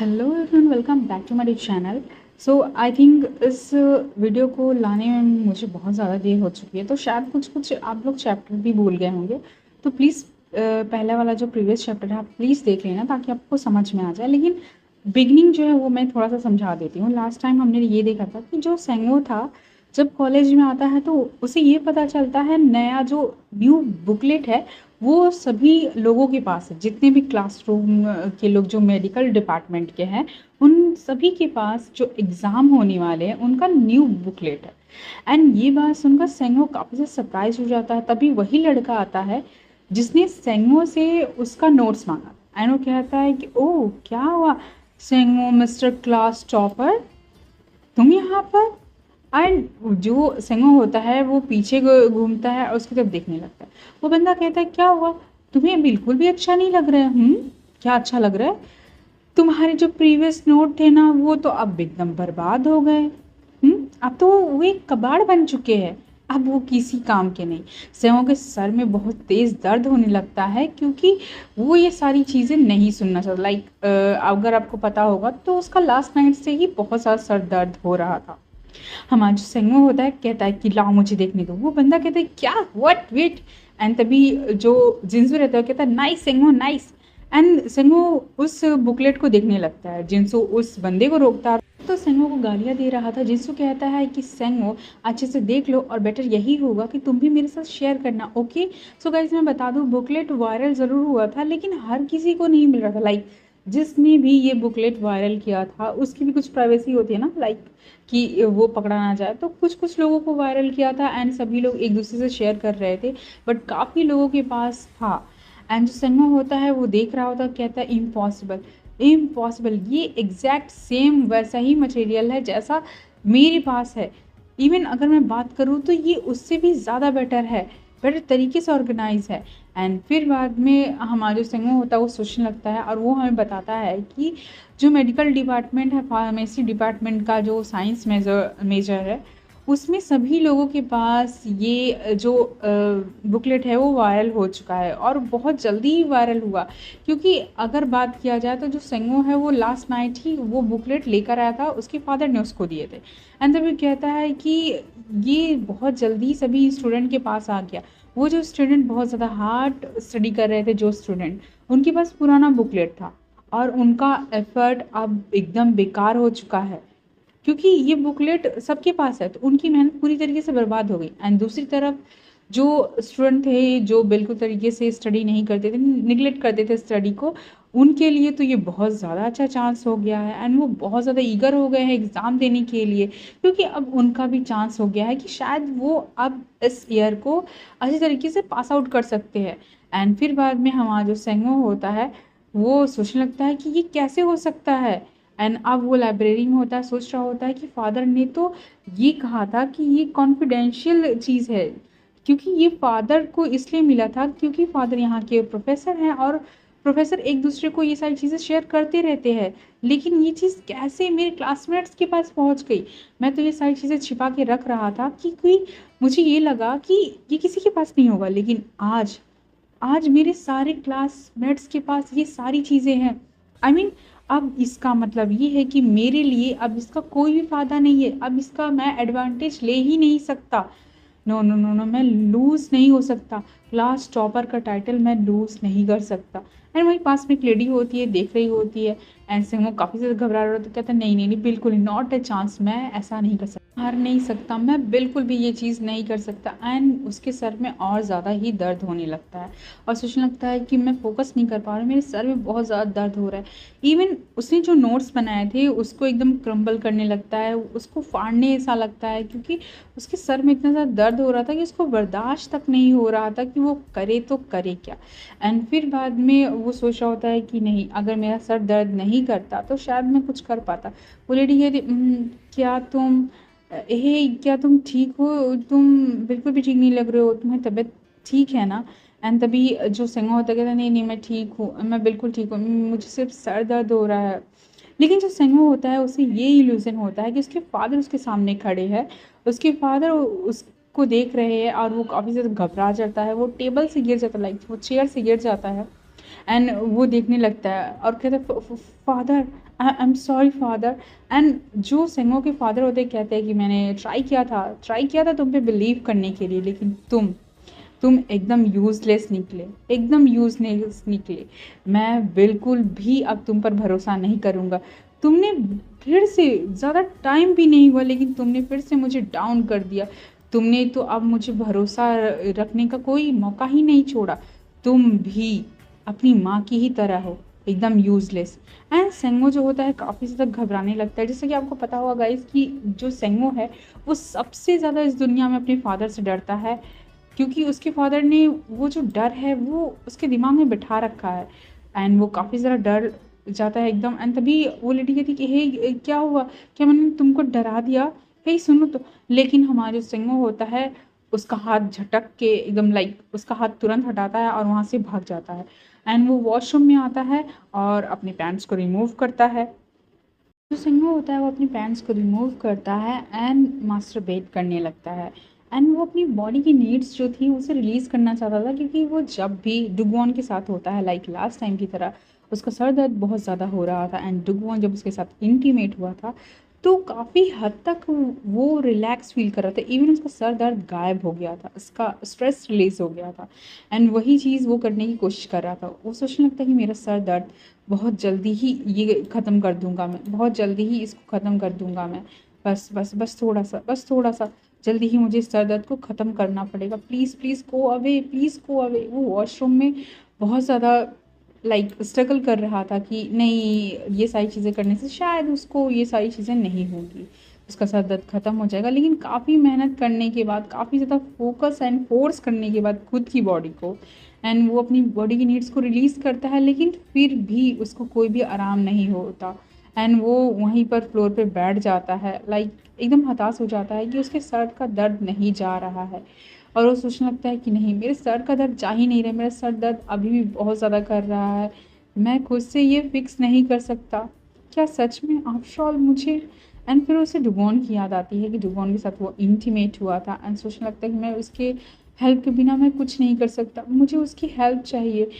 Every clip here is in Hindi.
Hello everyone, welcome back to my channel. So I think इस वीडियो को लाने में मुझे बहुत ज़्यादा देर हो चुकी है, तो शायद कुछ कुछ आप लोग चैप्टर भी भूल गए होंगे। तो प्लीज़ पहला वाला जो प्रीवियस चैप्टर है आप प्लीज़ देख लेना ताकि आपको समझ में आ जाए। लेकिन बिगनिंग जो है वो मैं थोड़ा सा समझा देती हूँ। लास्ट टाइम हमने ये देखा था कि जो सेंगो था जब कॉलेज में आता है तो उसे ये पता चलता है नया जो न्यू बुकलेट है वो सभी लोगों के पास है। जितने भी क्लासरूम के लोग जो मेडिकल डिपार्टमेंट के हैं उन सभी के पास जो एग्ज़ाम होने वाले हैं उनका न्यू बुकलेट है। एंड ये बात सुनकर सेंगो काफ़ी से सरप्राइज हो जाता है। तभी वही लड़का आता है जिसने सेंगो से उसका नोट्स मांगा एंड वो कहता है कि ओह क्या हुआ सेंगो मिस्टर क्लास टॉपर, तुम यहाँ पर। एंड जो सेंगो होता है वो पीछे घूमता है और उसकी तरफ देखने लगता है। वो बंदा कहता है क्या हुआ, तुम्हें बिल्कुल भी अच्छा नहीं लग रहा है। क्या अच्छा लग रहा है? तुम्हारे जो प्रीवियस नोट थे ना वो तो अब एकदम बर्बाद हो गए। अब तो वो एक कबाड़ बन चुके हैं, अब वो किसी काम के नहीं। सेवों के सर में बहुत तेज दर्द होने लगता है क्योंकि वो ये सारी चीज़ें नहीं सुनना चाहता। अगर आपको पता होगा तो उसका लास्ट नाइट से ही बहुत ज़्यादा सर दर्द हो रहा था। हमारा जो सेंगो होता है कहता है कि लाओ मुझे देखने दो। वो बंदा कहता है क्या, व्हाट, वेट। एंड तभी जो जिन्सू रहता है कहता है नाइस सेंगो नाइस। एंड सेंगो उस बुकलेट को देखने लगता है। जिन्सू उस बंदे को रोकता है तो सेंगो को गालियां दे रहा था। जिन्सू कहता है कि सेंगो अच्छे से देख लो और बेटर यही होगा कि तुम भी मेरे साथ शेयर करना, ओके। सो गाइस मैं बता दूं बुकलेट वायरल ज़रूर हुआ था लेकिन हर किसी को नहीं मिल रहा था। जिसने भी ये बुकलेट वायरल किया था उसकी भी कुछ प्राइवेसी होती है ना, कि वो पकड़ा ना जाए। तो कुछ कुछ लोगों को वायरल किया था एंड सभी लोग एक दूसरे से शेयर कर रहे थे, बट काफ़ी लोगों के पास था। एंड जो संगम होता है वो देख रहा होता, कहता है इम्पॉसिबल इम्पॉसिबल, ये एग्जैक्ट सेम वैसा ही मटेरियल है जैसा मेरे पास है। इवन अगर मैं बात करूँ तो ये उससे भी ज़्यादा बेटर है, बेटर तरीके से ऑर्गेनाइज है। एंड फिर बाद में हमारा जो संगम होता है वो सोचने लगता है और वो हमें बताता है कि जो मेडिकल डिपार्टमेंट है, फार्मेसी डिपार्टमेंट का जो साइंस मेजर है उसमें सभी लोगों के पास ये जो बुकलेट है वो वायरल हो चुका है और बहुत जल्दी ही वायरल हुआ। क्योंकि अगर बात किया जाए तो जो सेंगो है वो लास्ट नाइट ही वो बुकलेट लेकर आया था, उसके फादर ने उसको दिए थे। एंड तभी कहता है कि ये बहुत जल्दी सभी स्टूडेंट के पास आ गया। वो जो स्टूडेंट बहुत ज़्यादा हार्ड स्टडी कर रहे थे, जो स्टूडेंट उनके पास पुराना बुकलेट था और उनका एफर्ट अब एकदम बेकार हो चुका है क्योंकि ये बुकलेट सबके पास है। तो उनकी मेहनत पूरी तरीके से बर्बाद हो गई। एंड दूसरी तरफ जो स्टूडेंट थे जो बिल्कुल तरीके से स्टडी नहीं करते थे, निगलेक्ट करते थे स्टडी को, उनके लिए तो ये बहुत ज़्यादा अच्छा चांस हो गया है। एंड वो बहुत ज़्यादा ईगर हो गए हैं एग्ज़ाम देने के लिए क्योंकि अब उनका भी चांस हो गया है कि शायद वो अब इस ईयर को अच्छी तरीके से पास आउट कर सकते हैं। एंड फिर बाद में हमारा जो सेंगो होता है वो सोचने लगता है कि ये कैसे हो सकता है। एंड अब वो लाइब्रेरी में होता है, सोच रहा होता है कि फादर ने तो ये कहा था कि ये कॉन्फिडेंशियल चीज़ है, क्योंकि ये फादर को इसलिए मिला था क्योंकि फादर यहाँ के प्रोफेसर हैं और प्रोफेसर एक दूसरे को ये सारी चीज़ें शेयर करते रहते हैं। लेकिन ये चीज़ कैसे मेरे क्लासमेट्स के पास पहुँच गई? मैं तो ये सारी चीज़ें छिपा के रख रहा था कि मुझे ये लगा कि ये किसी के पास नहीं होगा, लेकिन आज आज मेरे सारे क्लासमेट्स के पास ये सारी चीज़ें हैं। आई मीन अब इसका मतलब ये है कि मेरे लिए अब इसका कोई भी फ़ायदा नहीं है, अब इसका मैं एडवांटेज ले ही नहीं सकता। नो नो नो नो, मैं लूज़ नहीं हो सकता, क्लास टॉपर का टाइटल मैं लूज़ नहीं कर सकता। एंड वही पास में एक लेडी होती है, देख रही होती है। एंड से वो काफ़ी ज़्यादा घबरा रहा होता है, कहता है नहीं नहीं नहीं बिल्कुल नॉट अ चांस, मैं ऐसा नहीं कर सकता, हार नहीं सकता, मैं बिल्कुल भी ये चीज़ नहीं कर सकता। एंड उसके सर में और ज़्यादा ही दर्द होने लगता है और सोचने लगता है कि मैं फोकस नहीं कर पा रहा हूँ, मेरे सर में बहुत ज़्यादा दर्द हो रहा है। इवन उसने जो नोट्स बनाए थे उसको एकदम क्रम्बल करने लगता है, उसको फाड़ने सा लगता है क्योंकि उसके सर में इतना ज़्यादा दर्द हो रहा था कि उसको बर्दाश्त तक नहीं हो रहा था कि वो करे तो करे क्या। एंड फिर बाद में वो सोच रहा होता है कि नहीं, अगर मेरा सर दर्द नहीं करता तो शायद मैं कुछ कर पाता। वो लेडी कहती क्या तुम क्या तुम ठीक हो? तुम बिल्कुल भी ठीक नहीं लग रहे हो, तुम्हारी तबीयत ठीक है ना? एंड तभी जो सेंगो होता है कहता है नहीं नहीं मैं ठीक हूँ, मैं बिल्कुल ठीक हूँ, मुझे सिर्फ सर दर्द हो रहा है। लेकिन जो सेंगो होता है उसे ये इल्यूजन होता है कि उसके फादर उसके सामने खड़े हैं, उसके फादर उसको देख रहे हैं और वो काफ़ी ज़्यादा घबरा जाता है, वो टेबल से गिर जाता है, वो चेयर से गिर जाता है। एंड वो देखने लगता है और कहता है father, I am sorry father. And जो सेंगो के फादर होते हैं कहते हैं कि मैंने ट्राई किया था तुम पे बिलीव करने के लिए, लेकिन तुम एकदम यूज़लेस निकले, एकदम यूज़लेस निकले। मैं बिल्कुल भी अब तुम पर भरोसा नहीं करूँगा। तुमने फिर से, ज़्यादा टाइम भी नहीं हुआ लेकिन तुमने फिर से मुझे डाउन कर दिया। तुमने तो अब मुझे भरोसा रखने का कोई मौका ही नहीं छोड़ा। तुम भी अपनी माँ की ही तरह हो, एकदम यूज़लेस। एंड सेंगो जो होता है काफ़ी ज़्यादा घबराने लगता है। जैसे कि आपको पता होगा गाइस कि जो सेंगो है वो सबसे ज़्यादा इस दुनिया में अपने फादर से डरता है, क्योंकि उसके फादर ने वो जो डर है वो उसके दिमाग में बिठा रखा है। एंड वो काफ़ी ज़्यादा डर जाता है एकदम। एंड तभी वो लेडी कहती है कि हे क्या हुआ, क्या मैंने तुमको डरा दिया, हे सुनो तो। लेकिन हमारा जो सिंगो होता है उसका हाथ झटक के एकदम लाइक उसका हाथ तुरंत हटाता है और वहाँ से भाग जाता है। एंड वो वॉशरूम में आता है और अपने पैंट्स को रिमूव करता है। जो सिंगो होता है वो अपनी पैंट्स को रिमूव करता है एंड मास्टरबेट करने लगता है। एंड वो अपनी बॉडी की नीड्स जो थी उसे रिलीज़ करना चाहता था, क्योंकि वो जब भी डुगवॉन के साथ होता है लाइक लास्ट टाइम की तरह उसका सर दर्द बहुत ज़्यादा हो रहा था। एंड डुगवॉन जब उसके साथ इंटीमेट हुआ था तो काफ़ी हद तक वो रिलैक्स फील कर रहा था। इवन उसका सर दर्द गायब हो गया था, उसका स्ट्रेस रिलीज़ हो गया था। एंड वही चीज़ वो करने की कोशिश कर रहा था। वो सोचने लगता है कि मेरा सर दर्द बहुत जल्दी ही ये ख़त्म कर दूंगा मैं, बहुत जल्दी ही इसको ख़त्म कर दूंगा मैं। बस बस बस थोड़ा सा जल्दी ही मुझे इस सर दर्द को ख़त्म करना पड़ेगा। Please please go away, please go away. वो वॉशरूम में बहुत ज़्यादा लाइक स्ट्रगल कर रहा था कि नहीं, ये सारी चीज़ें करने से शायद उसको ये सारी चीज़ें नहीं होंगी, उसका सर दर्द ख़त्म हो जाएगा। लेकिन काफ़ी मेहनत करने के बाद, काफ़ी ज़्यादा फोकस एंड फोर्स करने के बाद खुद की बॉडी को, एंड वो अपनी बॉडी की नीड्स को रिलीज़ करता है, लेकिन फिर भी उसको कोई भी आराम नहीं होता। एंड वो वहीं पर फ्लोर पे बैठ जाता है, लाइक एकदम हताश हो जाता है कि उसके सर का दर्द नहीं जा रहा है। और वो सोचने लगता है कि नहीं, मेरे सर का दर्द जा ही नहीं रहा, मेरा सर दर्द अभी भी बहुत ज़्यादा कर रहा है, मैं खुद से ये फिक्स नहीं कर सकता, क्या सच में आफ्टर ऑल मुझे। एंड फिर उसे डुगोन की याद आती है कि डुगोन के साथ वो इंटीमेट हुआ था। एंड सोचने लगता है कि मैं उसके हेल्प के बिना मैं कुछ नहीं कर सकता, मुझे उसकी हेल्प चाहिए,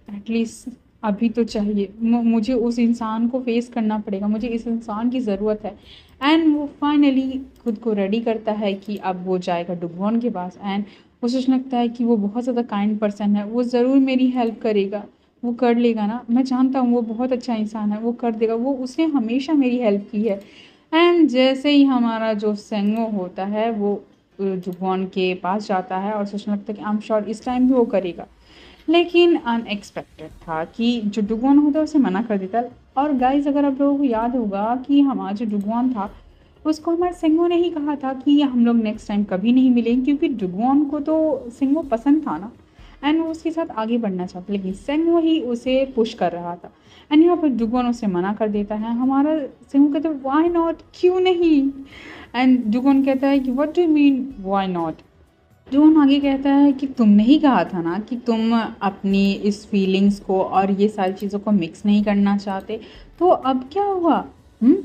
एटलीस्ट अभी तो चाहिए। मुझे उस इंसान को फेस करना पड़ेगा, मुझे इस इंसान की ज़रूरत है। एंड वो फाइनली खुद को रेडी करता है कि अब वो जाएगा डुगवॉन के पास। एंड वो सोचने लगता है कि वो बहुत ज़्यादा काइंड पर्सन है, वो ज़रूर मेरी हेल्प करेगा, वो कर लेगा ना, मैं जानता हूँ वो बहुत अच्छा इंसान है, वो कर देगा, वो उसने हमेशा मेरी हेल्प की है। एंड जैसे ही हमारा जो सेंगो होता है वो डुगवॉन के पास जाता है और सोचने लगता है कि आई एम श्योर इस टाइम भी वो करेगा। लेकिन अनएक्सपेक्टेड था कि जो डुगोन होता है उसे मना कर देता। और गाइस अगर आप लोगों को याद होगा कि हमारा जो डुगोन था उसको हमारे सिंगो ने ही कहा था कि हम लोग नेक्स्ट टाइम कभी नहीं मिलेंगे, क्योंकि डुगोन को तो सिंगो पसंद था ना, एंड वो उसके साथ आगे बढ़ना चाहता, लेकिन सिंगो ही उसे पुश कर रहा था। एंड यहाँ पर डुगोन उसे मना कर देता है। हमारा सिंगो कहता है वाई नॉट, क्यों नहीं। एंड डुगोन कहता है कि what do you mean why not. John आगे कहता है कि तुमने ही कहा था ना कि तुम अपनी इस फीलिंग्स को और ये सारी चीज़ों को मिक्स नहीं करना चाहते, तो अब क्या हुआ। हुँ?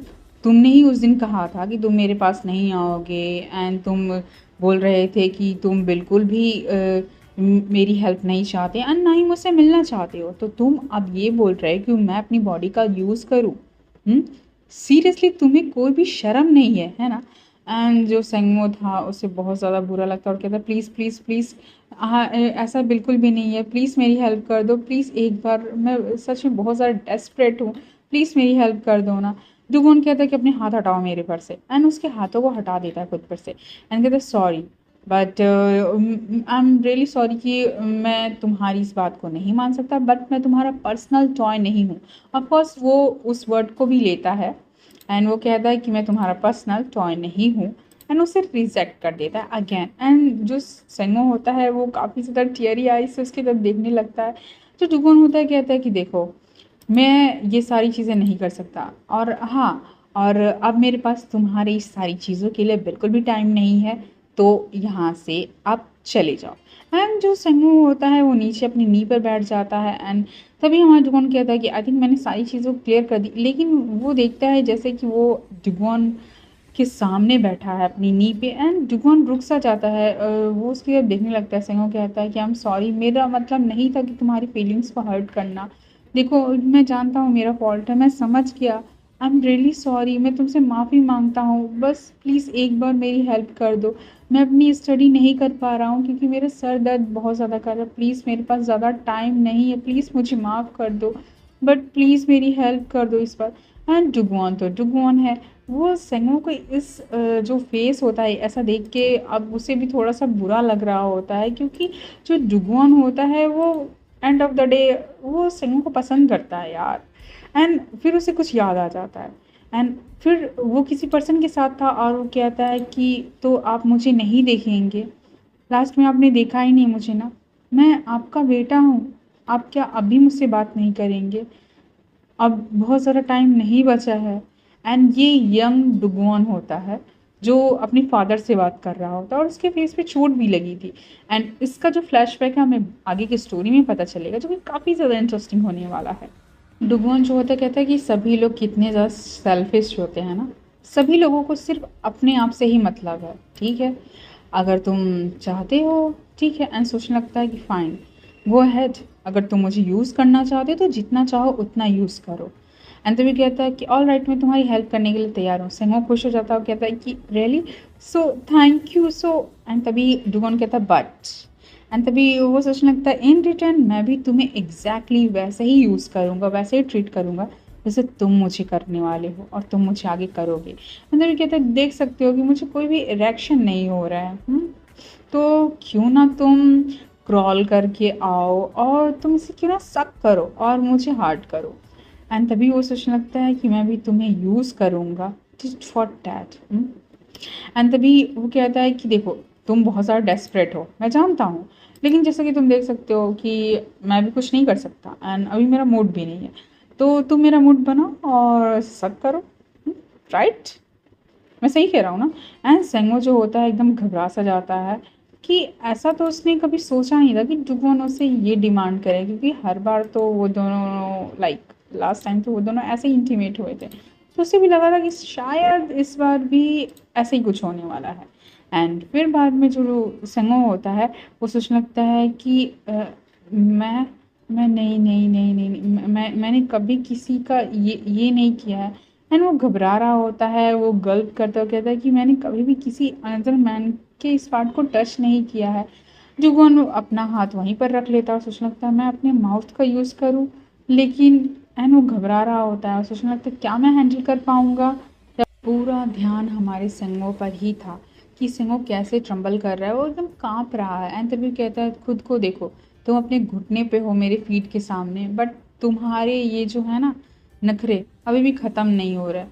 तुमने ही उस दिन कहा था कि तुम मेरे पास नहीं आओगे, एंड तुम बोल रहे थे कि तुम बिल्कुल भी मेरी हेल्प नहीं चाहते एंड ना ही मुझसे मिलना चाहते हो, तो तुम अब ये बोल रहे कि मैं अपनी बॉडी का यूज़ करूँ। सीरियसली तुम्हें कोई भी शर्म नहीं है ना। एंड जो सेंगमो था उसे बहुत ज़्यादा बुरा लगता और कहता प्लीज़ प्लीज़ प्लीज़, हाँ ऐसा बिल्कुल भी नहीं है, प्लीज़ मेरी हेल्प कर दो, प्लीज़ एक बार, मैं सच में बहुत ज़्यादा डेस्परेट हूँ, प्लीज़ मेरी हेल्प कर दो ना। डुगोन कहता है कि अपने हाथ हटाओ मेरे पर से, एंड उसके हाथों को हटा देता है खुद पर से। एंड कहता है sorry, but I am really sorry कि मैं तुम्हारी इस बात को नहीं मान सकता, बट मैं तुम्हारा पर्सनल टॉय नहीं हूँ। ऑफकोर्स वो उस वर्ड को भी लेता है एंड वो कहता है कि मैं तुम्हारा पर्सनल टॉय नहीं हूँ, एंड उसे रिजेक्ट कर देता है अगेन। एंड जो सेंगो होता है वो काफ़ी ज़्यादा टियरी आई से उसकी तरफ देखने लगता है। जो डुगोन होता है कहता है कि देखो मैं ये सारी चीज़ें नहीं कर सकता, और हाँ, और अब मेरे पास तुम्हारी इस सारी चीज़ों के लिए बिल्कुल भी टाइम नहीं है, तो यहाँ से आप चले जाओ। एंड जो सेंगो होता है वो नीचे अपनी नी पर बैठ जाता है। एंड तभी हमारा डुगोन कहता है कि आई थिंक मैंने सारी चीज़ों को क्लियर कर दी, लेकिन वो देखता है जैसे कि वो डुगोन के सामने बैठा है अपनी नी पे। एंड डुगोन रुक सा जाता है, वो उसकी तरफ देखने लगता है। सेंगो कहता है कि आई एम सॉरी, मेरा मतलब नहीं था कि तुम्हारी फीलिंग्स को हर्ट करना, देखो मैं जानता हूँ मेरा फॉल्ट है, मैं समझ गया, आई एम रियली सॉरी, मैं तुमसे माफ़ी मांगता हूँ, बस प्लीज़ एक बार मेरी हेल्प कर दो। मैं अपनी स्टडी नहीं कर पा रहा हूँ क्योंकि मेरा सर दर्द बहुत ज़्यादा कर रहा है, प्लीज़ मेरे पास ज़्यादा टाइम नहीं है, प्लीज़ मुझे माफ़ कर दो, बट प्लीज़ मेरी हेल्प कर दो इस बार। एंड डुगोन तो डुगोन है, वो सेंगो को इस जो फेस होता है ऐसा देख के अब उसे भी थोड़ा सा बुरा लग रहा होता है, क्योंकि जो डुगोन होता है वो एंड ऑफ द डे वो सेंगो को पसंद करता है यार। एंड फिर उसे कुछ याद आ जाता है, एंड फिर वो किसी पर्सन के साथ था और वो कहता है कि तो आप मुझे नहीं देखेंगे, लास्ट में आपने देखा ही नहीं मुझे ना, मैं आपका बेटा हूँ, आप क्या अभी मुझसे बात नहीं करेंगे, अब बहुत ज़्यादा टाइम नहीं बचा है। एंड ये यंग डुगोन होता है जो अपने फादर से बात कर रहा होता है और उसके फेस पे चोट भी लगी थी। एंड इसका जो फ्लैशबैक है हमें आगे की स्टोरी में पता चलेगा, जो कि काफ़ी ज़्यादा इंटरेस्टिंग होने वाला है। डुगोन जो होता है कहता है कि सभी लोग कितने ज़्यादा सेल्फिश होते हैं ना, सभी लोगों को सिर्फ अपने आप से ही मतलब है, ठीक है, अगर तुम चाहते हो ठीक है, एंड सोचने लगता है कि फ़ाइन गो अहेड, अगर तुम मुझे यूज़ करना चाहते हो तो जितना चाहो उतना यूज़ करो। एंड तभी कहता है कि ऑल राइट, मैं तुम्हारी हेल्प करने के लिए तैयार हूँ। सेंगो खुश हो जाता है और कहता है कि really, so thank you so. And तभी डुगोन कहता है बट, एंड तभी वो सोचने लगता है इन रिटर्न मैं भी तुम्हें एग्जैक्टली वैसे ही यूज़ करूँगा, वैसे ही ट्रीट करूँगा जैसे तुम मुझे करने वाले हो और तुम मुझे आगे करोगे। एंड तभी कहता है देख सकते हो कि मुझे कोई भी रिएक्शन नहीं हो रहा है, तो क्यों ना तुम क्रॉल करके आओ और तुम इसे क्यों ना सक करो और मुझे हार्ट करो। एंड तभी वो सोचने लगता है कि मैं भी तुम्हें यूज़ करूँगा जस्ट फॉर डैट। एंड तभी वो कहता है कि देखो तुम बहुत ज़्यादा डेस्परेट हो, मैं जानता हूँ, लेकिन जैसा कि तुम देख सकते हो कि मैं भी कुछ नहीं कर सकता एंड अभी मेरा मूड भी नहीं है, तो तुम मेरा मूड बनाओ और सक करो, राइट, मैं सही कह रहा हूँ ना। एंड सेंगो जो होता है एकदम घबरा सा जाता है कि ऐसा तो उसने कभी सोचा नहीं था कि डुगोन उससे ये डिमांड करे, क्योंकि हर बार तो वो दोनों लाइक लास्ट टाइम तो वो दोनों ऐसे ही इंटीमेट हुए थे, तो उसे भी लगा था कि शायद इस बार भी ऐसे ही कुछ होने वाला है। एंड फिर बाद में जो सेंगो होता है वो सोचने लगता है कि मैं मैं नहीं नहीं नहीं नहीं, नहीं मैंने कभी किसी का ये नहीं किया है। एंड वो घबरा रहा होता है, वो गल्प करता हुआ कहता है कि मैंने कभी भी किसी अनदर मैन के इस पार्ट को टच नहीं किया है। जुगोन अपना हाथ वहीं पर रख लेता है और सोचने लगता है मैं अपने माउथ का यूज़ करूँ, लेकिन एंड वो घबरा रहा होता है और सोचने लगता है क्या मैं हैंडल कर पाऊँगा। पूरा ध्यान हमारे सेंगो पर ही था कि सेंगो कैसे ट्रम्बल कर रहा है, वो एकदम काँप रहा है। एंड तभी कहता है खुद को देखो, तुम अपने घुटने पे हो मेरे फीट के सामने, बट तुम्हारे ये जो है ना नखरे अभी भी ख़त्म नहीं हो रहे,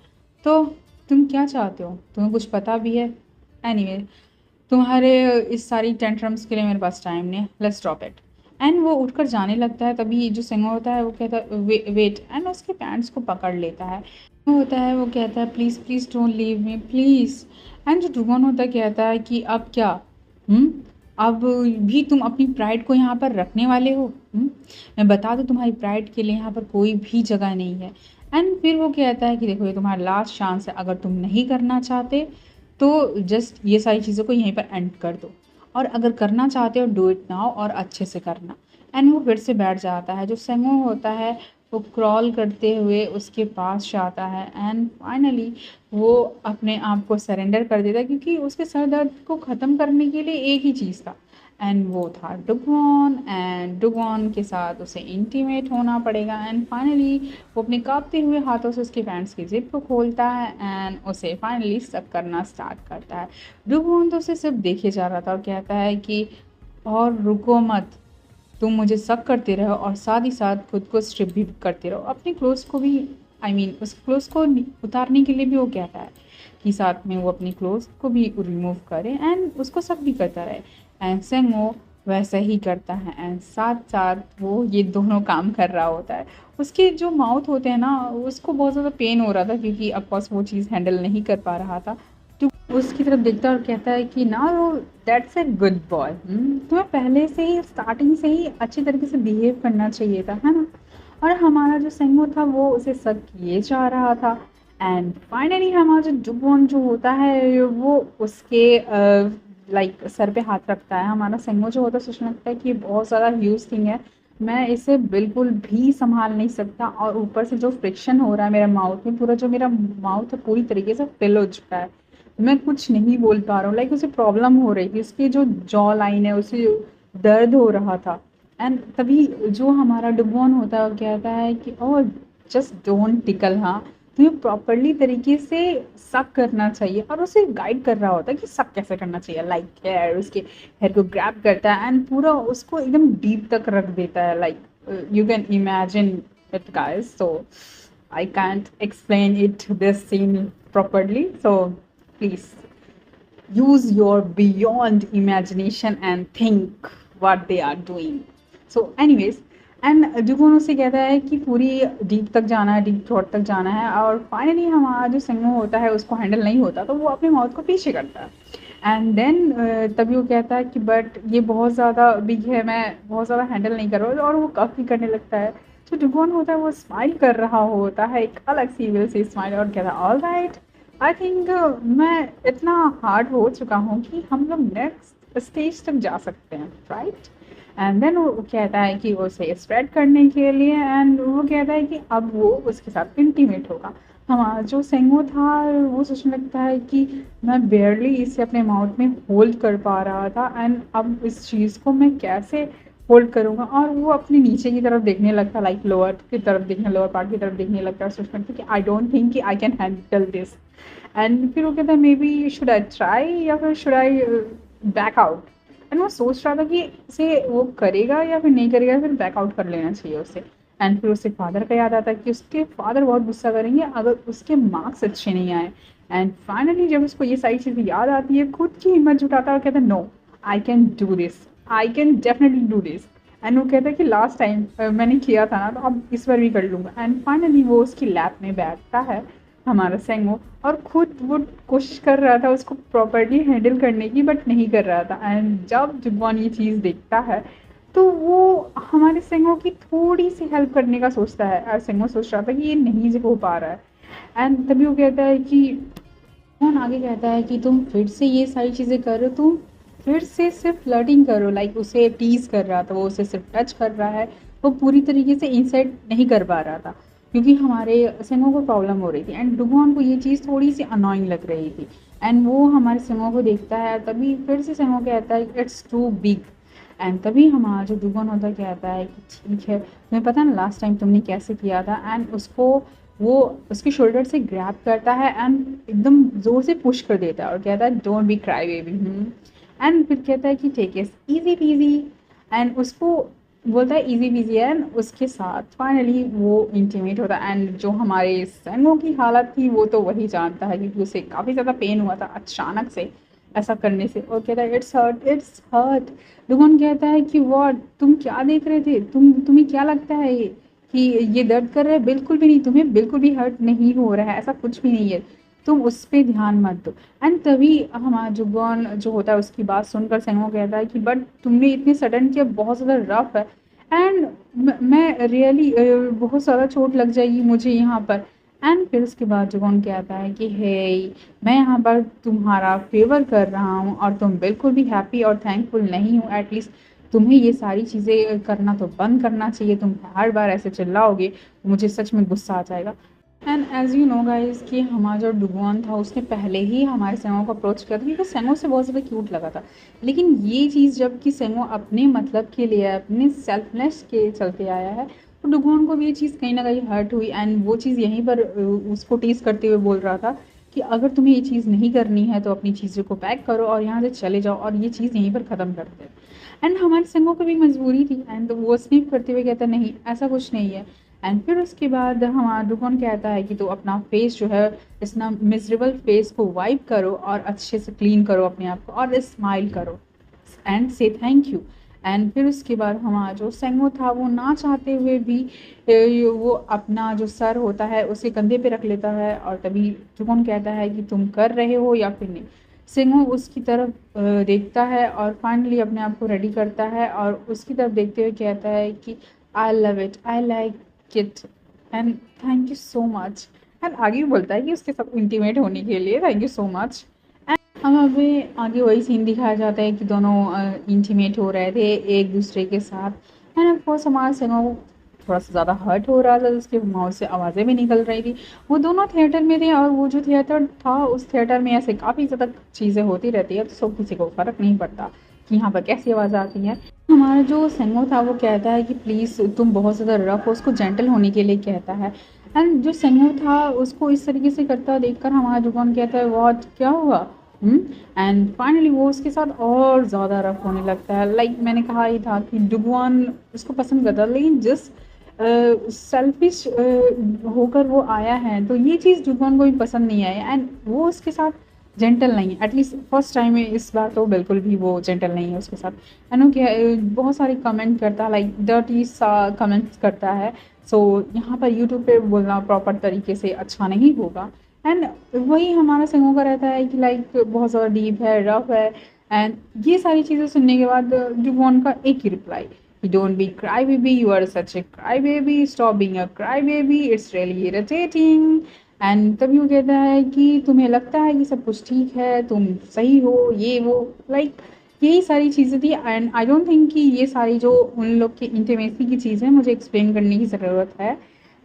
तो तुम क्या चाहते हो, तुम्हें कुछ पता भी है। एनीवे तुम्हारे इस सारी टेंट्रम्स के लिए मेरे पास टाइम नहीं है, लेट्स ड्रॉप इट। एंड वो उठकर जाने लगता है, तभी जो सेंगो होता है वो कहता है वेट, एंड उसके पैंट्स को पकड़ लेता है। वो होता है वो कहता है please please don't leave me please. And जो डुगोन होता है कहता है कि अब क्या, हम्म अब भी तुम अपनी प्राइड को यहाँ पर रखने वाले हो, मैं बता दूँ तुम्हारी प्राइड के लिए यहाँ पर कोई भी जगह नहीं है। एंड फिर वो कहता है कि देखो ये तुम्हारा लास्ट चांस है, अगर तुम नहीं करना चाहते तो जस्ट ये सारी चीज़ों को यहीं पर एंड कर दो, और अगर करना चाहते हो डू इट नाउ और अच्छे से करना। एंड वो फिर से बैठ जाता है, जो सेंगो होता है वो क्रॉल करते हुए उसके पास जाता है एंड फाइनली वो अपने आप को सरेंडर कर देता है, क्योंकि उसके सर दर्द को ख़त्म करने के लिए एक ही चीज़ था एंड वो था डुगोन। एंड डुगोन के साथ उसे इंटीमेट होना पड़ेगा। एंड फाइनली वो अपने कांपते हुए हाथों से उसके पैंट्स की जिप को खोलता है एंड उसे फाइनली सक करना स्टार्ट करता है। डुगोन तो उसे सिर्फ देखे जा रहा था और कहता है कि और रुको मत, तुम मुझे सक करते रहो और साथ ही साथ खुद को स्ट्रिप भी करते रहो, अपने क्लोथ्स को भी, आई मीन उस क्लोथ्स को उतारने के लिए भी वो कहता है कि साथ में वो अपनी क्लोथ्स को भी रिमूव करे एंड उसको सक भी करता रहे। एंड सेंगो वैसा ही करता है एंड साथ साथ वो ये दोनों काम कर रहा होता है। उसके जो माउथ होते हैं ना उसको बहुत ज़्यादा पेन हो रहा था, क्योंकि ऑफकोर्स वो चीज़ हैंडल नहीं कर पा रहा था। तो उसकी तरफ देखता है और कहता है कि ना वो दैट्स ए गुड बॉय, तुम्हें पहले से ही स्टार्टिंग से ही अच्छी तरीके से बिहेव करना चाहिए था, है ना। और हमारा जो सेंगो था वो उसे सक किए जा रहा था। एंड फाइनली हमारा जो जुबोन जो होता है वो उसके लाइक सर पे हाथ रखता है। हमारा सेंगो जो होता है सोचने लगता है कि ये बहुत ज़्यादा ह्यूज थिंग है, मैं इसे बिल्कुल भी सँभाल नहीं सकता और ऊपर से जो फ्रिक्शन हो रहा है मेरे माउथ में, पूरा जो मेरा माउथ है पूरी तरीके से फ़िल हो चुका है। मैं कुछ नहीं बोल पा रहा हूँ, लाइक उसे प्रॉब्लम हो रही थी, उसकी जो जॉ लाइन है उसे दर्द हो रहा था। एंड तभी जो हमारा डुबोन होता है वो कहता है कि ओह जस्ट डोंट टिकल, हाँ, तुम्हें प्रॉपर्ली तरीके से सक करना चाहिए, और उसे गाइड कर रहा होता है कि सक कैसे करना चाहिए, लाइक हेयर, उसके हेयर को ग्रैब करता है एंड पूरा उसको एकदम डीप तक रख देता है, like you can imagine it guys. So I can't explain it this scene properly, so please use your beyond imagination and think what they are doing. So anyways, and जुगोन उससे कहता है कि पूरी डीप तक जाना है, डीप थ्रोट तक जाना है, और फाइनली हमारा जो संगम होता है उसको हैंडल नहीं होता तो वो अपने माउथ को पीछे करता है। एंड देन तभी वो कहता है कि बट ये बहुत ज़्यादा बिग है, मैं बहुत ज़्यादा हैंडल नहीं कर रहा हूँ, और वो काफ़ी करने लगता है। तो जुगोन होता है वो स्माइल कर रहा होता है एक अलग सी विल से स्माइल, और कहता है ऑल राइट, आई थिंक मैं इतना हार्ड हो चुका हूँ कि हम लोग नेक्स्ट स्टेज तक जा सकते हैं, राइट। एंड देन वो कहता है कि वो उसे स्प्रेड करने के लिए, एंड वो कहता है कि अब वो उसके साथ इंटीमेट होगा। हमारा जो सेंगो था वो सोचने लगता है कि मैं बेयरली इसे अपने माउथ में होल्ड कर पा रहा था, एंड अब इस चीज़ को मैं कैसे होल्ड करूँगा, और वो अपने नीचे की तरफ देखने लगता है, लाइक लोअर की तरफ देखने, लोअर पार्ट की तरफ देखने लगता है, और सोचने लगता है कि आई डोंट थिंक कि I can handle this. And फिर वो कहता है may be should I try या फिर should I back out. And वो सोच रहा था कि इसे वो करेगा या फिर नहीं करेगा, फिर बैक आउट कर लेना चाहिए उसे। एंड फिर उसके फादर का याद आता है कि उसके फादर बहुत गुस्सा करेंगे अगर उसके मार्क्स अच्छे नहीं आए। एंड फाइनली जब उसको ये सारी चीज़ें याद आती है, खुद की हिम्मत जुटाता है और कहता है no, I can do this, I can definitely do this. And वो कहता है कि लास्ट टाइम मैंने किया था ना, तो अब इस बार भी कर लूँगा। एंड फाइनली वो उसकी लैप में बैठता है हमारा सेंगो, और खुद वो कोशिश कर रहा था उसको प्रॉपर्ली हैंडल करने की, बट नहीं कर रहा था। एंड जब जुगवान ये चीज़ देखता है तो वो हमारे सेंगो की थोड़ी सी हेल्प करने का सोचता है, और सेंगो सोच रहा था कि ये नहीं हो पा रहा है। एंड तभी वो कहता है कि कौन आगे कहता है कि तुम फिर से ये सारी चीज़ें कर रहे हो, तुम फिर से सिर्फ फ्लर्टिंग करो, लाइक उसे टीज कर रहा था, वो उसे सिर्फ टच कर रहा है, वो पूरी तरीके से इंसाइड नहीं कर पा रहा था क्योंकि हमारे सिंगों को प्रॉब्लम हो रही थी। एंड डुगोन को ये चीज़ थोड़ी सी अनोइंग लग रही थी, एंड वो हमारे सिंगों को देखता है, तभी फिर से सिंगों कहता है इट्स टू बिग। एंड तभी हमारा जो डुगोन होता है कहता है कि ठीक है, तुम्हें पता है ना लास्ट टाइम तुमने कैसे किया था। एंड उसको वो उसके शोल्डर से ग्रैब करता है एंड एकदम ज़ोर से पुश कर देता है और कहता है don't be cry baby. And फिर कहता है कि take it easy PG, and उसको बोलता है इजी पीजी, एंड उसके साथ फाइनली वो इंटीमेट होता है। एंड जो हमारे सैंगो की हालत थी वो तो वही जानता है क्योंकि उसे काफ़ी ज़्यादा पेन हुआ था अचानक से ऐसा करने से, और कहता है इट्स हर्ट, इट्स हर्ट। डुगोन कहता है कि व्हाट, तुम क्या देख रहे थे, तुम्हें क्या लगता है ये कि ये दर्द कर रहा है? बिल्कुल भी नहीं, तुम्हें बिल्कुल भी हर्ट नहीं हो रहा है, ऐसा कुछ भी नहीं है, तुम उस पर ध्यान मत दो। एंड तभी हमारा जुगोन जो होता है उसकी बात सुनकर सेंगो कहता है कि बट तुमने इतने सडन किया, बहुत ज़्यादा रफ है, एंड मैं रियली बहुत ज़्यादा चोट लग जाएगी मुझे यहाँ पर। एंड फिर उसके बाद जुगोन कहता है कि हे, मैं यहाँ पर तुम्हारा फेवर कर रहा हूँ और तुम बिल्कुल भी हैप्पी और थैंकफुल नहीं हो, एटलीस्ट तुम्हें ये सारी चीज़ें करना तो बंद करना चाहिए, तुम हर बार ऐसे चिल्लाओगे तो मुझे सच में गुस्सा आ जाएगा। And as you know guys कि हमारा जो डुगोन था उसने पहले ही हमारे सेंगो को अप्रोच किया था क्योंकि सेंगो से बहुत ज़्यादा क्यूट लगा था। लेकिन ये चीज़ जब कि सेंगो अपने मतलब के लिए, अपने सेल्फलेस के चलते आया है, तो डुगोन को भी ये चीज़ कहीं ना कहीं हर्ट हुई। एंड वो चीज़ यहीं पर उसको टीज करते हुए बोल रहा था कि अगर तुम्हें ये चीज़ नहीं करनी है तो अपनी चीज़ों को पैक करो और यहाँ से चले जाओ और ये चीज़ यहीं पर ख़त्म करते हैं। एंड हमारे संगों को भी मजबूरी थी, एंड वो स्नीप करते हुए कहता नहीं ऐसा कुछ नहीं है। एंड फिर उसके बाद हमारा डुगोन कहता है कि तो अपना फेस जो है, इस ना मिजरेबल फेस को वाइप करो और अच्छे से क्लीन करो अपने आप को और स्माइल करो एंड से थैंक यू। एंड फिर उसके बाद हमारा जो सेंगो था वो ना चाहते हुए भी वो अपना जो सर होता है उसे कंधे पे रख लेता है, और तभी डुगोन कहता है कि तुम कर रहे हो या फिर नहीं। सेंगो उसकी तरफ देखता है और फाइनली अपने आप को रेडी करता है और उसकी तरफ देखते हुए कहता है कि I love it, I like it, and thank you so much. And आगे भी बोलता है कि उसके साथ इंटीमेट होने के लिए थैंक यू सो मच। अब हमें आगे वही सीन दिखाया जाता है कि दोनों इंटीमेट हो रहे थे एक दूसरे के साथ। एंड ऑफ कोर्स हमारा सिंगो को थोड़ा सा ज़्यादा हर्ट हो रहा था, उसके माउथ से आवाज़ें भी निकल रही थी। वो दोनों थिएटर में थे और वो जो थिएटर था उस थिएटर में ऐसे काफ़ी ज़्यादा चीज़ें होती रहती है, तो सब किसी को फ़र्क नहीं पड़ता कि यहाँ पर कैसी आवाज़ आती है। हमारा जो सिंगो था वो कहता है कि प्लीज़ तुम बहुत ज़्यादा रफ हो, उसको जेंटल होने के लिए कहता है। एंड जो सिंगो था उसको इस तरीके से करता देखकर हमारा जुगोन कहता है व्हाट, क्या हुआ? एंड फाइनली वो उसके साथ और ज़्यादा रफ होने लगता है। लाइक मैंने कहा ही था कि डुगवान उसको पसंद करता है, लेकिन जिस सेल्फिश होकर वो आया है तो ये चीज़ डुगवान को भी पसंद नहीं आई एंड वो उसके साथ जेंटल नहीं है। एटलीस्ट फर्स्ट टाइम में, इस बार तो बिल्कुल भी वो जेंटल नहीं है उसके साथ। एंड वो बहुत सारे कमेंट करता है, लाइक डर्टी सा कमेंट्स करता है। सो यहाँ पर यूट्यूब पे बोलना प्रॉपर तरीके से अच्छा नहीं होगा। एंड वही हमारा सिंगो का रहता है कि लाइक बहुत ज़्यादा डीप है, रफ है। एंड ये सारी चीज़ें सुनने के बाद जुगोन का एक ही reply, You don't be crybaby, you are such a crybaby, stop being a crybaby, it's really irritating. And तभी वो कहता है कि तुम्हें लगता है कि सब कुछ ठीक है, तुम सही हो, ये वो, लाइक यही सारी चीज़ें थी। एंड आई डोंट थिंक कि ये सारी जो उन लोग की इंटीमेसी की चीज़ें मुझे एक्सप्लेन करने की ज़रूरत है।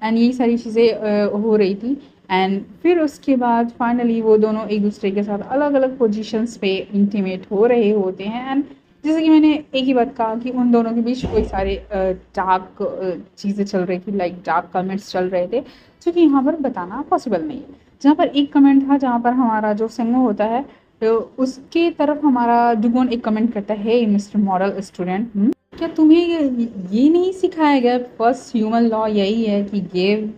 एंड यही सारी चीज़ें हो रही थी। एंड फिर उसके बाद फाइनली वो दोनों एक दूसरे के साथ अलग अलग पोजीशंस पे इंटीमेट हो रहे होते हैं। एंड जैसे कि मैंने एक ही बात कहा कि उन दोनों के बीच कोई सारे डार्क चीज़ें चल रही थी, लाइक डार्क कमेंट्स चल रहे थे, जो कि यहाँ पर बताना पॉसिबल नहीं है। जहाँ पर एक कमेंट था जहाँ पर हमारा जो सिंगो होता है तो उसके तरफ हमारा जुगोन एक कमेंट करता है, हे मिस्टर मॉडल स्टूडेंट, क्या तुम्हें ये नहीं सिखाया गया? फर्स्ट ह्यूमन लॉ यही है कि गिव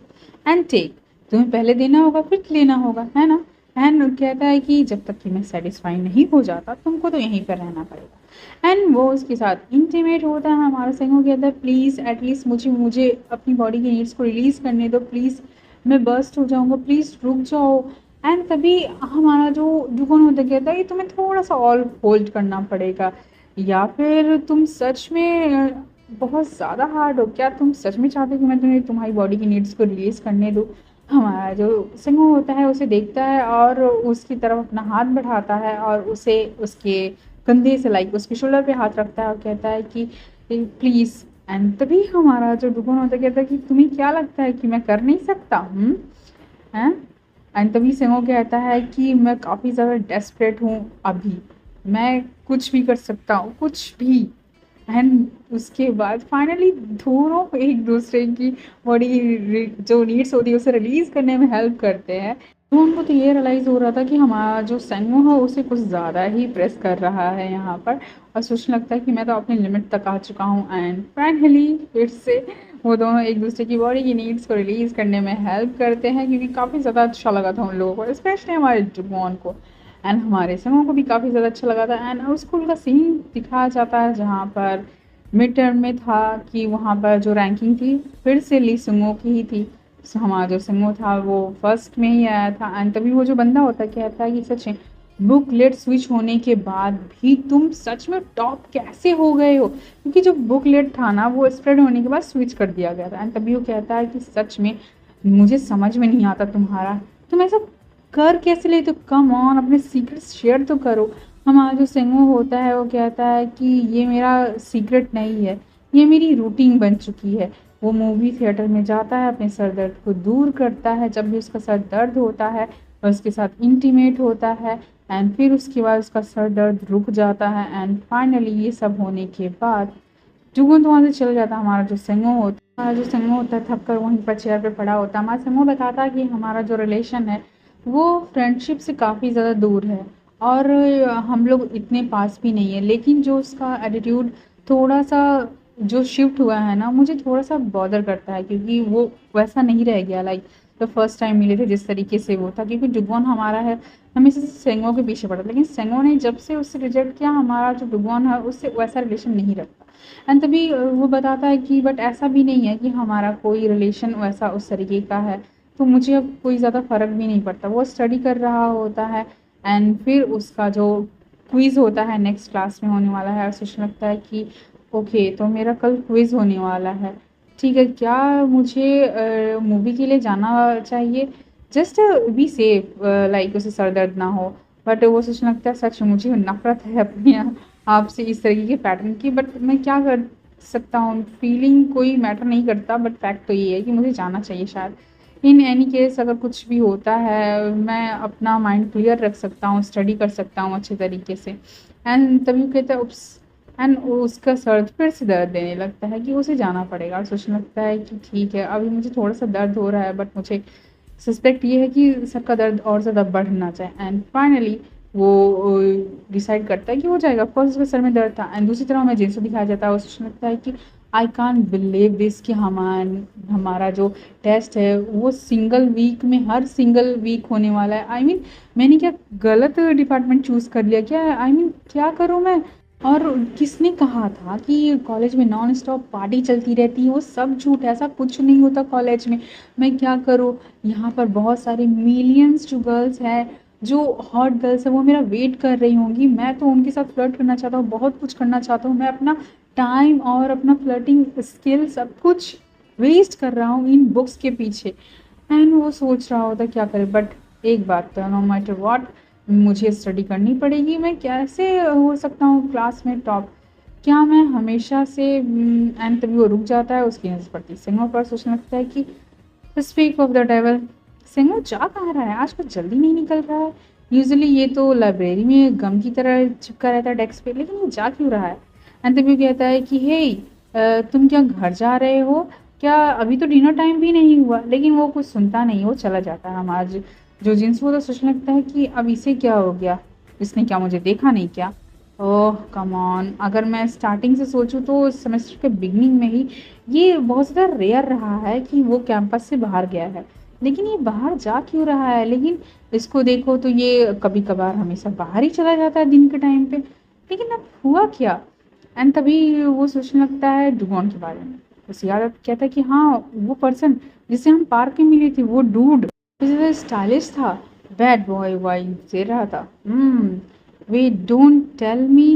एंड टेक, तुम्हें पहले देना होगा फिर लेना होगा, है ना? एंड कहता है कि जब तक कि मैं सेटिस्फाई नहीं हो जाता तुमको तो यहीं पर रहना पड़ेगा। एंड वो उसके साथ इंटीमेट होता है। हमारा सिंगो कहता है प्लीज़ एटलीस्ट मुझे अपनी बॉडी की नीड्स को रिलीज़ करने दो, प्लीज़ मैं बर्स्ट हो जाऊँगा, प्लीज़ रुक जाओ। एंड तभी हमारा जो जुगोन होता कहता है कि तुम्हें थोड़ा सा और होल्ड करना पड़ेगा, या फिर तुम सच में बहुत ज़्यादा हार्ड हो, क्या तुम सच में चाहते हो कि मैं तुम्हें तुम्हारी बॉडी की नीड्स को रिलीज़ करने दूँ? हमारा जो सिंगो होता है उसे देखता है और उसकी तरफ अपना हाथ बढ़ाता है और उसे उसके कंधे से, लाइक उसके शोल्डर पे हाथ रखता है और कहता है कि प्लीज़। एंड तभी हमारा जो जुगोन होता है कहता है कि तुम्हें क्या लगता है कि मैं कर नहीं सकता? हैं? एंड तभी सिंगो कहता है कि मैं काफ़ी ज़्यादा डेस्परेट हूँ अभी, मैं कुछ भी कर सकता हूँ, कुछ भी। एंड उसके बाद फाइनली दोनों एक दूसरे की बॉडी जो नीड्स होती है उसे रिलीज़ करने में हेल्प करते हैं। तो उनको तो ये रियलाइज़ हो रहा था कि हमारा जो सेंगो है उसे कुछ ज़्यादा ही प्रेस कर रहा है यहाँ पर, और सोचने लगता है कि मैं तो अपनी लिमिट तक आ चुका हूँ। एंड फाइनली फिर से वो दोनों एक दूसरे की बॉडी की नीड्स को रिलीज़ करने में हेल्प करते हैं, क्योंकि काफ़ी ज़्यादा अच्छा लगा था उन लोगों को, स्पेशली हमारे जुगोन को। एंड हमारे सिंगो को भी काफ़ी ज़्यादा अच्छा लगा था। एंड स्कूल का सीन दिखाया जाता है जहाँ पर मिड टर्म में था कि वहाँ पर जो रैंकिंग थी फिर से ली सिंगो की ही थी। हमारा जो सिंगो था वो फर्स्ट में ही आया था। एंड तभी वो जो बंदा होता है कहता है कि सच में बुकलेट स्विच होने के बाद भी तुम सच में टॉप कैसे हो गए हो, क्योंकि जो बुकलेट था ना वो स्प्रेड होने के बाद स्विच कर दिया गया था। एंड तभी वो कहता है कि सच में मुझे समझ में नहीं आता तुम्हारा, तुम ऐसा कर कैसे लेते हो, कम ऑन अपने सीक्रेट्स शेयर तो करो। हमारा जो सिंगो होता है वो कहता है कि ये मेरा सीक्रेट नहीं है, ये मेरी रूटीन बन चुकी है। वो मूवी थिएटर में जाता है, अपने सर दर्द को दूर करता है, जब भी उसका सर दर्द होता है और उसके साथ इंटीमेट होता है। एंड फिर उसके बाद उसका सर दर्द रुक जाता है। एंड फाइनली ये सब होने के बाद जुगन तो वहाँ से चल जाता है। हमारा जो सिंगो होता है थक कर वहीं पर चेयर पे पड़ा होता है। हमारा सिंगो बताता है कि हमारा जो रिलेशन है वो फ्रेंडशिप से काफ़ी ज़्यादा दूर है और हम लोग इतने पास भी नहीं है, लेकिन जो उसका एटीट्यूड थोड़ा सा जो शिफ्ट हुआ है ना, मुझे थोड़ा सा बॉदर करता है, क्योंकि वो वैसा नहीं रह गया लाइक तो फर्स्ट टाइम मिले थे जिस तरीके से वो था। क्योंकि जुगोन हमारा है हमेशा से सेंगो के पीछे पड़ा, लेकिन सेंगो ने जब से उससे रिजेक्ट किया हमारा जो जुगोन है उससे वैसा रिलेशन नहीं रखता। एंड तभी वो बताता है कि बट ऐसा भी नहीं है कि हमारा कोई रिलेशन वैसा उस तरीके का है, तो मुझे अब कोई ज़्यादा फ़र्क भी नहीं पड़ता। वो स्टडी कर रहा होता है एंड फिर उसका जो क्विज़ होता है नेक्स्ट क्लास में होने वाला है और सोचने लगता है कि ओके तो मेरा कल क्विज़ होने वाला है, ठीक है, क्या मुझे मूवी के लिए जाना चाहिए? जस्ट बी सेफ, लाइक उसे सर दर्द ना हो। बट वो सोचने लगता है सच में मुझे नफ़रत है अपनी आपसे इस तरीके के पैटर्न की, बट मैं क्या सकता हूँ, फीलिंग कोई मैटर नहीं करता, बट फैक्ट तो ये है कि मुझे जाना चाहिए शायद। इन एनी केस अगर कुछ भी होता है, मैं अपना माइंड क्लियर रख सकता हूँ, स्टडी कर सकता हूँ अच्छे तरीके से। एंड तभी वो कहता है उप्स, एंड उसका सर फिर से दर्द देने लगता है कि उसे जाना पड़ेगा। सोचने लगता है कि ठीक है, अभी मुझे थोड़ा-सा दर्द हो रहा है, बट मुझे सस्पेक्ट ये है कि सर का दर्द और ज़्यादा बढ़ ना जाए। एंड फाइनली वो डिसाइड करता है कि वो जाएगा। ऑफ कोर्स उसके सर में दर्द था, एंड दूसरी तरफ हमें जिनसे दिखाया जाता है, वो सोचने लगता है कि आई कांट बिलीव दिस कि हमारा जो टेस्ट है वो सिंगल वीक में, हर सिंगल वीक होने वाला है। आई मीन मैंने क्या गलत डिपार्टमेंट चूज़ कर लिया क्या? आई मीन क्या करूँ मैं? और किसने कहा था कि कॉलेज में नॉन स्टॉप पार्टी चलती रहती है? वो सब झूठ है, ऐसा कुछ नहीं होता कॉलेज में। मैं क्या करूँ? यहाँ पर बहुत सारे मिलियंस जो गर्ल्स हैं, जो हॉट गर्ल्स हैं, वो मेरा वेट कर रही होंगी। मैं तो उनके साथ फ्लर्ट करना चाहता हूँ, बहुत कुछ करना चाहता हूँ। मैं अपना टाइम और अपना फ्लर्टिंग स्किल सब कुछ वेस्ट कर रहा हूँ इन बुक्स के पीछे। एंड वो सोच रहा होता क्या करे, बट एक बात तो नो मैटर व्हाट, मुझे स्टडी करनी पड़ेगी। मैं कैसे हो सकता हूँ क्लास में टॉप? क्या मैं हमेशा से एंड तभी वो रुक जाता है, उसकी नज़र पड़ती है सिंगों पर। सोचने लगता है कि स्पीक ऑफ द डेविल, सिंगो जा कहाँ रहा है? आज कुछ जल्दी नहीं निकल रहा है। यूजुअली ये तो लाइब्रेरी में गम की तरह चिपका रहता है डेस्क पे, लेकिन ये जा क्यों रहा है? एंड तभी वो कहता है कि हे, तुम क्या घर जा रहे हो क्या? अभी तो डिनर टाइम भी नहीं हुआ। लेकिन वो कुछ सुनता नहीं, वो चला जाता है। हमारा जो जिन्स वो तो सोचने लगता है कि अब इसे क्या हो गया, इसने क्या मुझे देखा नहीं क्या? ओह कम ऑन, अगर मैं स्टार्टिंग से सोचूं तो सेमेस्टर के बिगनिंग में ही ये बहुत ज़्यादा रेयर रहा है कि वो कैंपस से बाहर गया है। लेकिन ये बाहर जा क्यों रहा है? लेकिन इसको देखो तो ये कभी कभार हमेशा बाहर ही चला जाता है दिन के टाइम पे। लेकिन अब हुआ क्या? एंड तभी वो सोचने लगता है डुगॉन के बारे में। उसे याद कहता है कि हाँ, वो पर्सन जिससे हम पार्क में मिले थे, वो डूड ज़्यादा स्टाइलिश था। बैड बॉय वाइब दे रहा था। वे डोंट टेल मी,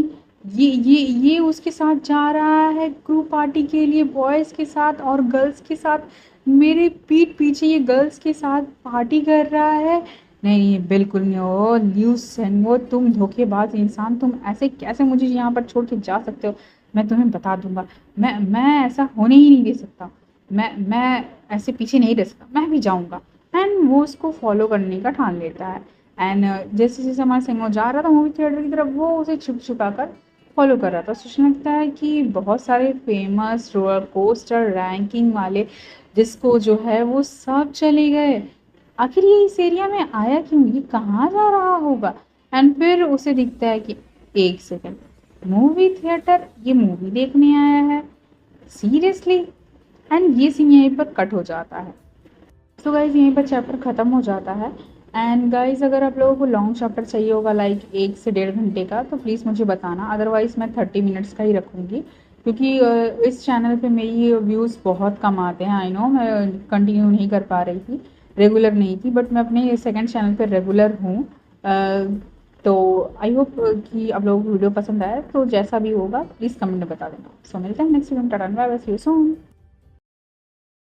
ये उसके साथ जा रहा है ग्रुप पार्टी के लिए, बॉयज़ के साथ और गर्ल्स के साथ। मेरे पीठ पीछे ये गर्ल्स के साथ पार्टी कर रहा है। नहीं नहीं, बिल्कुल नहीं। ओ ल्यूसेन, वो तुम धोखेबाज इंसान, तुम ऐसे कैसे मुझे यहाँ पर छोड़ के जा सकते हो? मैं तुम्हें बता दूंगा। मैं ऐसा होने ही नहीं दे सकता। मैं ऐसे पीछे नहीं रह सकता, मैं भी जाऊँगा। एंड वो उसको फॉलो करने का ठान लेता है। एंड जैसे जैसे हमारा सिंह जा रहा था मूवी थिएटर की तरफ, वो उसे छुप छुपा कर फॉलो कर रहा था। सोचने लगता है कि बहुत सारे फेमस रोलर कोस्टर रैंकिंग वाले जिसको जो है वो सब चले गए। आखिर ये इस एरिया में आया क्यों? ये कहाँ जा रहा होगा? एंड फिर उसे दिखता है कि एक सेकंड, मूवी थिएटर, ये मूवी देखने आया है सीरियसली? एंड ये सीन यहीं पर कट हो जाता है। तो गाइज़ यहीं पर चैप्टर ख़त्म हो जाता है। एंड गाइज़ अगर आप लोगों को लॉन्ग चैप्टर चाहिए होगा लाइक 1 से 1.5 घंटे का, तो प्लीज़ मुझे बताना। अदरवाइज़ मैं 30 मिनट्स का ही रखूँगी, क्योंकि इस चैनल पे मेरी व्यूज़ बहुत कम आते हैं। आई नो मैं कंटिन्यू नहीं कर पा रही थी, रेगुलर नहीं थी, बट मैं अपने सेकंड चैनल पे रेगुलर हूँ। तो आई होप कि आप लोगों को वीडियो पसंद आया। तो जैसा भी होगा प्लीज़ कमेंट में बता देना। सो मिलते हैं नेक्स्ट वीडियो में। Tata bye bye, see you soon.